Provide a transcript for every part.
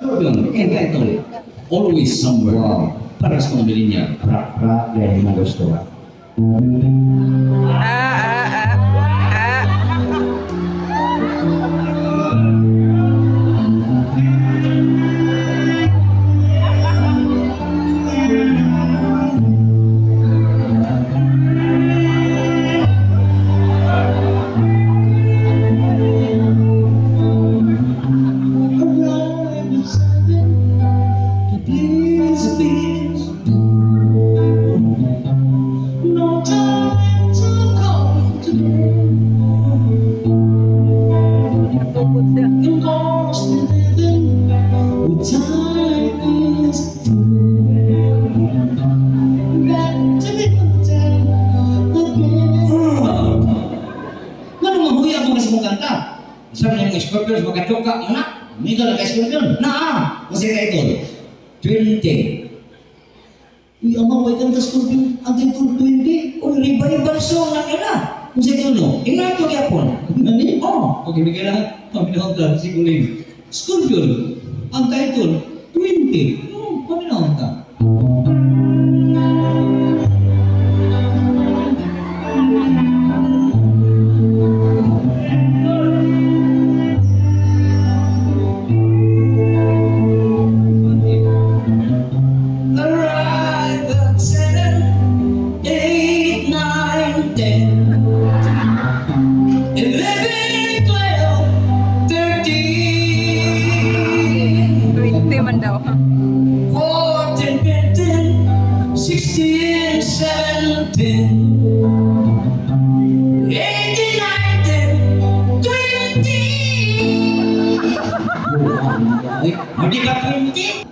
Yun, entitled, Always Somewhere. Wow. Para sa pamilya niya. Prak-prak yan yung gusto ka. No time to come today. I'm lost in living with time is back to be down again. Ngano mahuya mo sa mong kanta? Sabi niya mga Scorpions, magkatoka, mana? Hindi ka lang Scorpion? Naa! Kasi ka ito, 20. Ang mga kanta Scorpion, ang title 20, o revival song na nila. Kung sa ito, no? Ingat ko yapon. Nani? Oo. Pag ibigay lang, paminahon ka, siguling. Scorpion, ang title, 20. Paminahon ka. Arrive at 7, 8, 9, 10, 11, 12, 13, 20 man daw. 14, 15, 16, 17, 18, 19, 20. Hindi ka 20?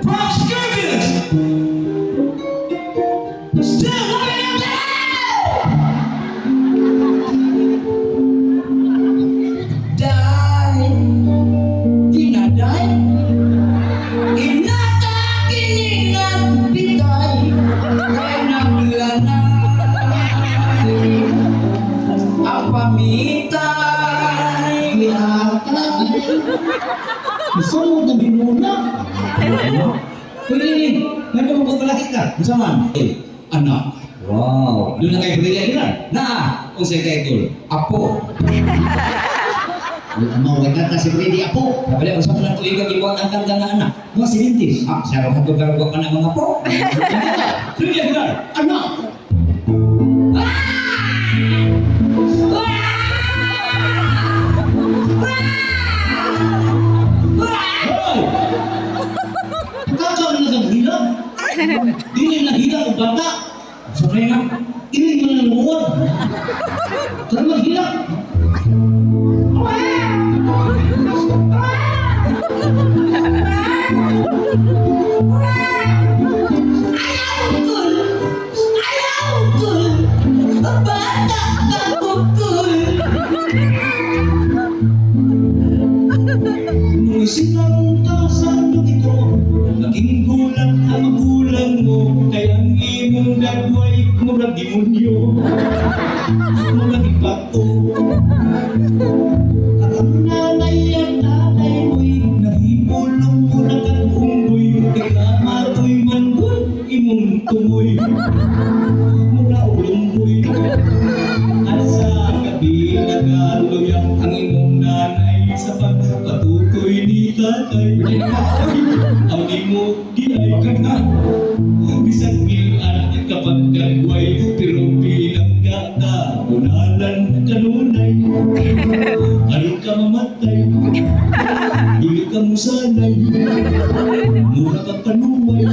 From Scorpions! Still loving you now! Die, dinaday, inatakiningan bitay, kay naglanay, ang pamitay, Gusto mo na binuna? Pwede, nandun mo palaki ka. Masaman? Anak. Wow. Doon na kayo pwede yan. Kung sa title, Apo. Ang mga kanta si Freddy Apo. Kapag sa mga tuligang iwan ang kanta na anak. Mga sinintis. Siya rin magkagarwa ka ng mga po. Trivia Hilar, anak. Hoy! Kakawin na kang hilang. Dili na hilang o bata. Sabay na, ini mo na lumuwan. Saan maghilang? Nung sinantasan mo ito, naging gulat ang magulang mo, kaya ang imong dagway murag demonyo, murag ipato. At ang nanay at tatay mo'y nahimulong murag ang unggoy, kaya mato'y mandoy, imong tumoy, mura ulunggoy. At sa gabi nagaluyak ang imong nanay sa pagpatukoy ni tatay. Ang di mo di ay maganda. Bisag bilan kapag gagway, pero bilang gata, unalan kanunay. Ano ka mamatay, hindi ka musanay, mura ka panuway.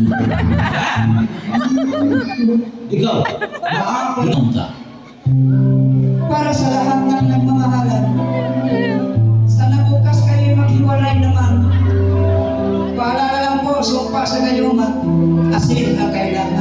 Ikaw, nakakakulong ka. Para sa lahat ng nagmamahalan. Sana bukas kayo maghiwalay naman. Paalala lang po, sumpa sa gayungan, asin ang kailangan.